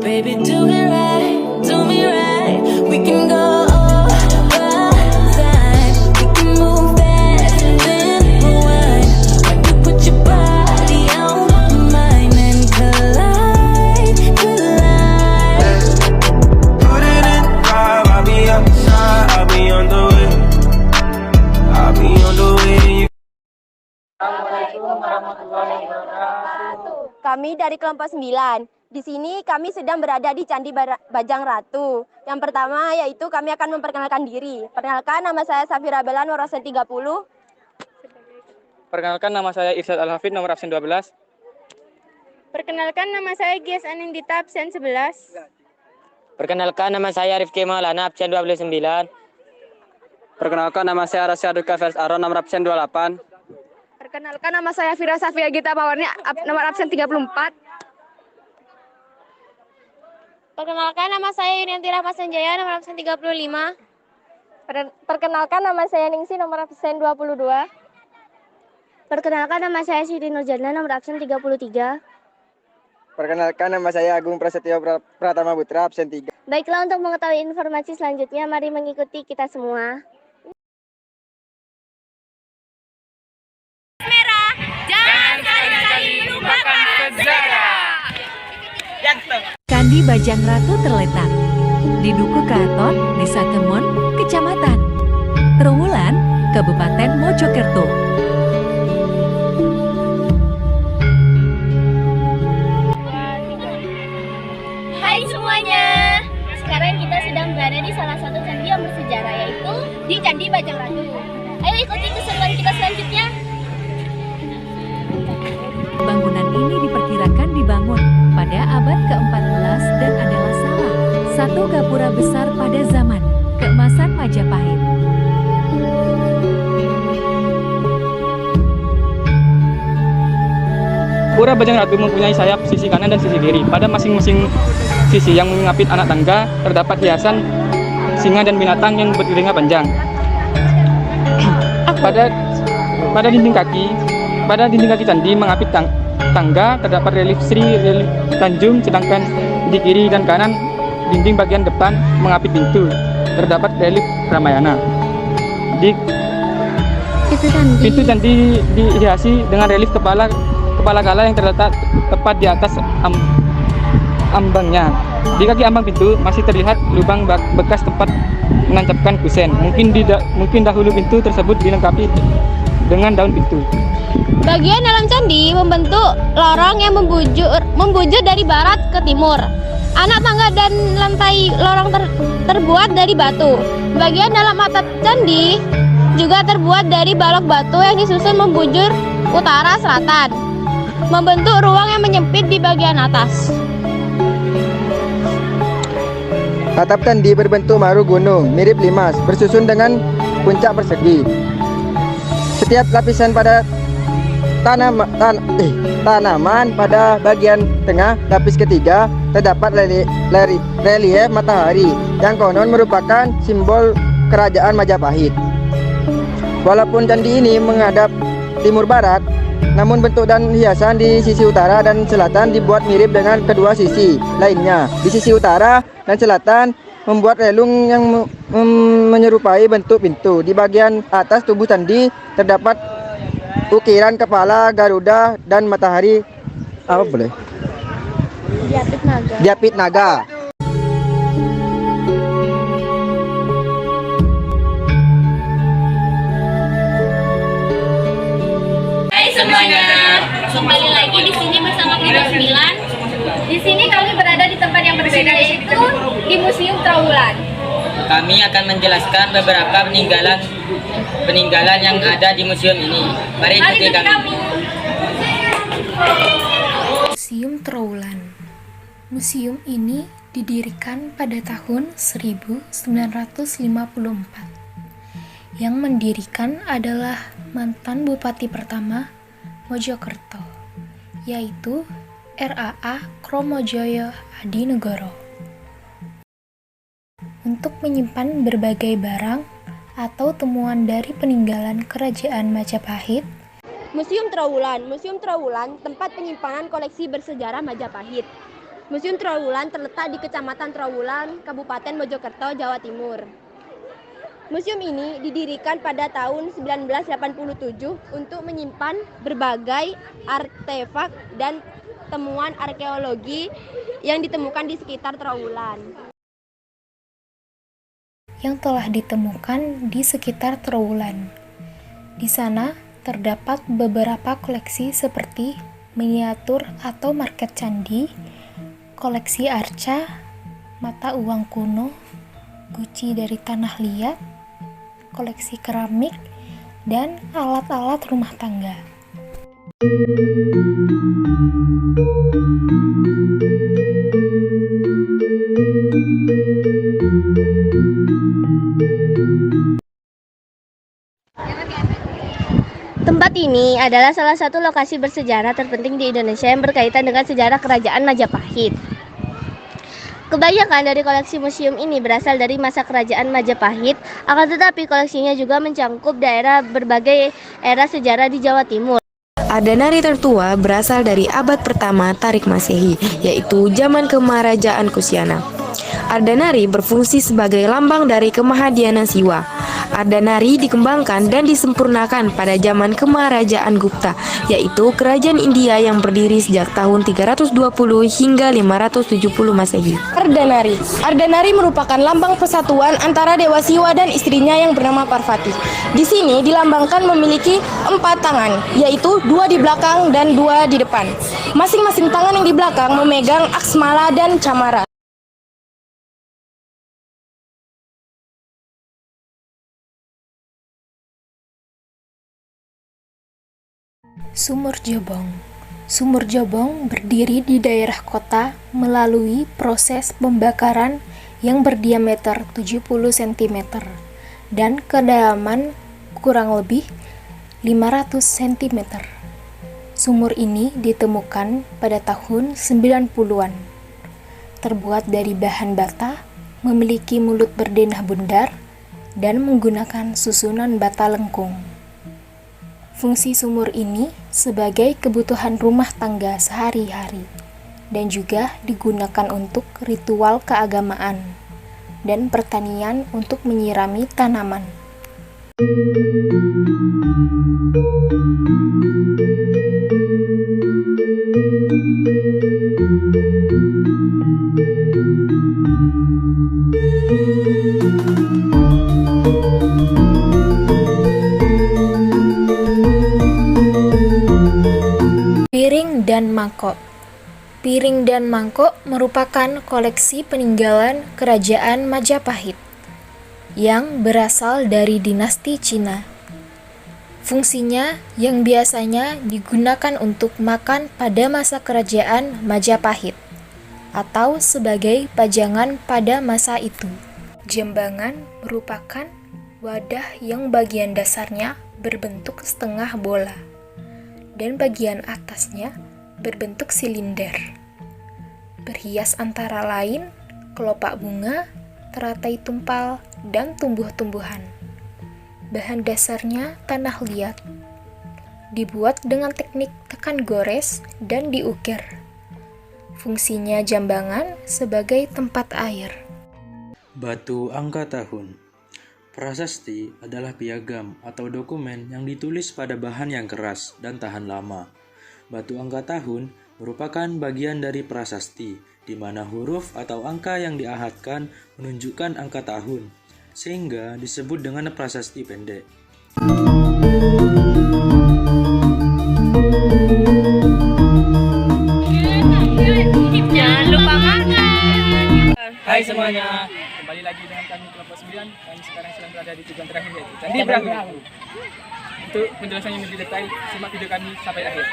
baby, do me right. We can go all the time. We can move fast and rewind. When you put your body on mine and collide. Put it in drive, I'll be outside, I'll be on the way. I'll be on the way. Kami dari kelompok 9. Di sini kami sedang berada di Candi Bajang Ratu. Yang pertama yaitu kami akan memperkenalkan diri. Perkenalkan, nama saya Safira Belan, nomor absen 30. Perkenalkan, nama saya Irsyad Al-Hafid, nomor absen 12. Perkenalkan, nama saya Gias Anindita, absen 11. Perkenalkan, nama saya Rifki Maulana, absen 29. Perkenalkan, nama saya Rasyadul Kafers Aron, nomor absen 28. Perkenalkan, nama saya Fira Safia Gita Mawarni, nomor absen 34. Perkenalkan, nama saya Yunianti Rahma Sanjaya, nomor absen 35. Perkenalkan, nama saya Ningsi, nomor absen 22. Perkenalkan, nama saya Siti Nurjana, nomor absen 33. Perkenalkan, nama saya Agung Prasetyo Pratama Putra, absen 3. Baiklah, untuk mengetahui informasi selanjutnya, mari mengikuti kita semua. Candi Bajang Ratu terletak di Duku Keraton, Desa Kemon, Kecamatan Trowulan, Kabupaten Mojokerto. Hai semuanya, sekarang kita sedang berada di salah satu candi yang bersejarah, yaitu di Candi Bajang Ratu. Ayo ikuti keseruan kita selanjutnya. Bangunan ini diperkirakan dibangun pada abad ke-14 dan adalah salah satu gapura besar pada zaman keemasan Majapahit. Pura Bajang Ratu mempunyai sayap sisi kanan dan sisi kiri. Pada masing-masing sisi yang mengapit anak tangga terdapat hiasan singa dan binatang yang bertelinga panjang. Pada dinding kaki candi mengapit tangga terdapat relief Sri Tanjung, sedangkan di kiri dan kanan dinding bagian depan mengapit pintu terdapat relief Ramayana. Di pintu candi dihiasi dengan relief kepala kala yang terletak tepat di atas ambangnya. Di kaki ambang pintu masih terlihat lubang bekas tempat menancapkan kusen. Mungkin dahulu pintu tersebut dilengkapi dengan daun pintu. Bagian dalam candi membentuk lorong yang membujur dari barat ke timur. Anak tangga dan lantai lorong terbuat dari batu. Bagian dalam atap candi juga terbuat dari balok batu yang disusun membujur utara selatan, membentuk ruang yang menyempit di bagian atas. Atap candi berbentuk maru gunung, mirip limas, bersusun dengan puncak persegi. Setiap lapisan pada tanaman pada bagian tengah lapis ketiga terdapat relief matahari yang konon merupakan simbol kerajaan Majapahit. Walaupun candi ini menghadap timur barat, namun bentuk dan hiasan di sisi utara dan selatan dibuat mirip dengan kedua sisi lainnya. Di sisi utara dan selatan membuat relung yang menyerupai bentuk pintu. Di bagian atas tubuh candi terdapat ukiran kepala Garuda dan matahari diapit naga. Hai semuanya, kembali lagi di sini bersama kita 9. Di sini kami berada di tempat yang berbeda, yaitu di Museum Trowulan. Kami akan menjelaskan beberapa peninggalan yang ada di museum ini. Mari ikuti kami. Museum Trowulan. Museum ini didirikan pada tahun 1954. Yang mendirikan adalah mantan Bupati pertama Mojokerto, yaitu RAA Kromojoyo Adinegoro, untuk menyimpan berbagai barang atau temuan dari peninggalan kerajaan Majapahit. Museum Trowulan tempat penyimpanan koleksi bersejarah Majapahit. Museum Trowulan terletak di Kecamatan Trowulan, Kabupaten Mojokerto, Jawa Timur. Museum ini didirikan pada tahun 1987 untuk menyimpan berbagai artefak dan temuan arkeologi yang ditemukan di sekitar Trowulan. Yang telah ditemukan di sekitar Trowulan. Di sana terdapat beberapa koleksi seperti miniatur atau market candi, koleksi arca, mata uang kuno, guci dari tanah liat, koleksi keramik, dan alat-alat rumah tangga. Tempat ini adalah salah satu lokasi bersejarah terpenting di Indonesia yang berkaitan dengan sejarah Kerajaan Majapahit. Kebanyakan dari koleksi museum ini berasal dari masa Kerajaan Majapahit, akan tetapi koleksinya juga mencangkup daerah berbagai era sejarah di Jawa Timur. Ardanari tertua berasal dari abad pertama Tarik Masehi, yaitu zaman Kemaharajan Kusyana. Ardanari berfungsi sebagai lambang dari kemahadianan Siwa. Ardanari dikembangkan dan disempurnakan pada zaman Kemaharajaan Gupta, yaitu kerajaan India yang berdiri sejak tahun 320 hingga 570 Masehi. Ardanari merupakan lambang persatuan antara Dewa Siwa dan istrinya yang bernama Parvati. Di sini dilambangkan memiliki 4 tangan, yaitu 2 di belakang dan 2 di depan. Masing-masing tangan yang di belakang memegang aksmala dan camara. Sumur Jobong. Sumur Jobong berdiri di daerah kota melalui proses pembakaran yang berdiameter 70 cm dan kedalaman kurang lebih 500 cm. Sumur ini ditemukan pada tahun 90-an. Terbuat dari bahan bata, memiliki mulut berdenah bundar, dan menggunakan susunan bata lengkung. Fungsi sumur ini sebagai kebutuhan rumah tangga sehari-hari dan juga digunakan untuk ritual keagamaan dan pertanian untuk menyirami tanaman. Piring dan mangkok. Piring dan mangkok merupakan koleksi peninggalan Kerajaan Majapahit yang berasal dari dinasti Cina. Fungsinya yang biasanya digunakan untuk makan pada masa Kerajaan Majapahit atau sebagai pajangan pada masa itu. Jambangan merupakan wadah yang bagian dasarnya berbentuk setengah bola dan bagian atasnya berbentuk silinder. Berhias antara lain kelopak bunga, teratai tumpal, dan tumbuh-tumbuhan. Bahan dasarnya tanah liat. Dibuat dengan teknik tekan gores dan diukir. Fungsinya jambangan sebagai tempat air. Batu angka tahun. Prasasti adalah piagam atau dokumen yang ditulis pada bahan yang keras dan tahan lama. Batu angka tahun merupakan bagian dari prasasti, di mana huruf atau angka yang diahadkan menunjukkan angka tahun, sehingga disebut dengan prasasti pendek. Jangan lupa makan. Hai semuanya, kembali lagi dengan kami kelompok 9. Kami sekarang sedang berada di tujuan terakhir yaitu Candi Brahu. Untuk penjelasan yang lebih detail, simak video kami sampai akhir.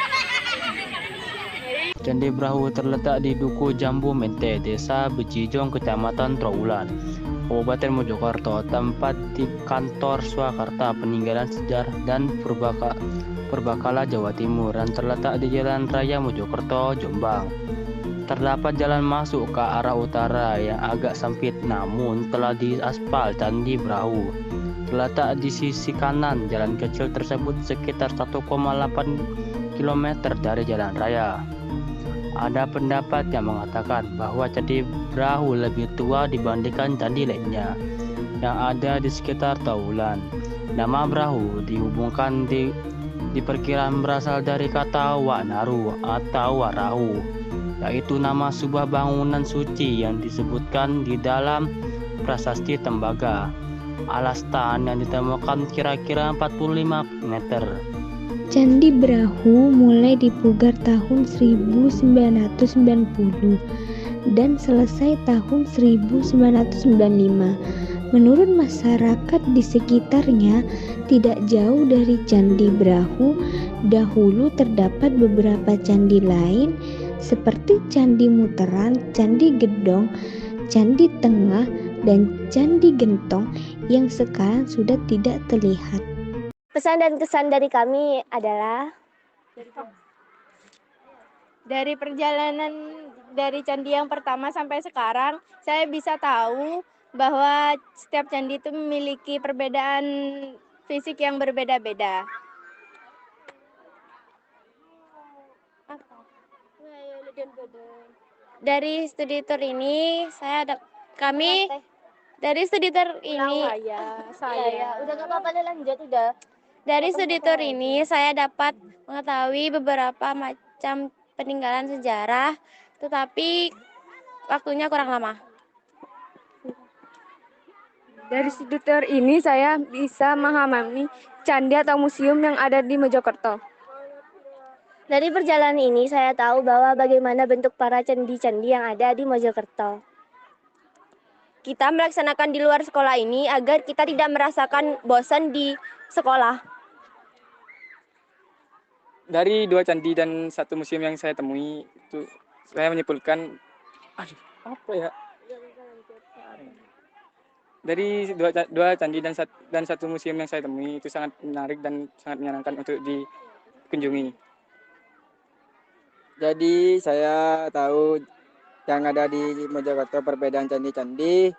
Candi Brahu terletak di Duku Jambu Mente, Desa Becijong, Kecamatan Trowulan, Kabupaten Mojokerto, tempat di kantor Swakarta Peninggalan Sejarah dan Purbakala Jawa Timur, dan terletak di Jalan Raya Mojokerto, Jombang. Terdapat jalan masuk ke arah utara yang agak sempit, namun telah diaspal. Candi Brahu terletak di sisi kanan jalan kecil tersebut, sekitar 1,8 km dari jalan raya. Ada pendapat yang mengatakan bahwa Candi Brahu lebih tua dibandingkan candi lainnya yang ada di sekitar Trowulan. Nama Brahu dihubungkan di perkiraan berasal dari kata Wanaru atau Warahu, yaitu nama sebuah bangunan suci yang disebutkan di dalam prasasti Tembaga, Alastan yang ditemukan kira-kira 45 meter. Candi Brahu mulai dipugar tahun 1990 dan selesai tahun 1995. Menurut masyarakat di sekitarnya, tidak jauh dari Candi Brahu, dahulu terdapat beberapa candi lain seperti Candi Muteran, Candi Gedong, Candi Tengah, dan Candi Gentong yang sekarang sudah tidak terlihat. Pesan dan kesan dari kami adalah Dari perjalanan dari candi yang pertama sampai sekarang, saya bisa tahu bahwa setiap candi itu memiliki perbedaan fisik yang berbeda-beda. dari studi tour ini dari studi tour ini udah nggak apa-apa lanjut udah. Dari studi tour ini saya dapat mengetahui beberapa macam peninggalan sejarah, tetapi waktunya kurang lama. Dari studi tour ini saya bisa memahami candi atau museum yang ada di Mojokerto. Dari perjalanan ini saya tahu bahwa bagaimana bentuk para candi-candi yang ada di Mojokerto. Kita melaksanakan di luar sekolah ini agar kita tidak merasakan bosan di sekolah. Dari 2 candi dan 1 museum yang saya temui itu saya menyimpulkan dari dua candi dan 1 museum yang saya temui itu sangat menarik dan sangat menyenangkan untuk dikunjungi. Jadi saya tahu yang ada di Mojokerto perbedaan candi-candi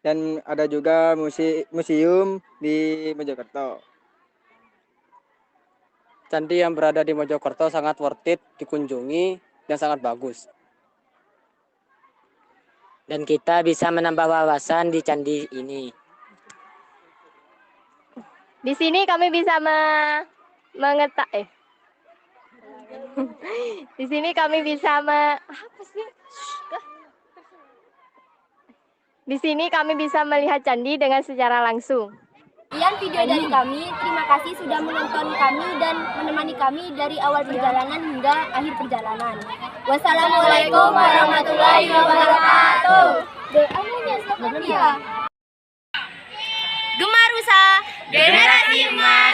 dan ada juga museum di Mojokerto. Candi yang berada di Mojokerto sangat worth it dikunjungi dan sangat bagus. Dan kita bisa menambah wawasan di candi ini. Di sini kami bisa Di sini kami bisa Di sini kami bisa melihat candi dengan secara langsung. Sekian video dari kami. Terima kasih sudah menonton kami dan menemani kami dari awal perjalanan hingga akhir perjalanan. Wassalamualaikum warahmatullahi wabarakatuh. Gemarusa, generasi emas.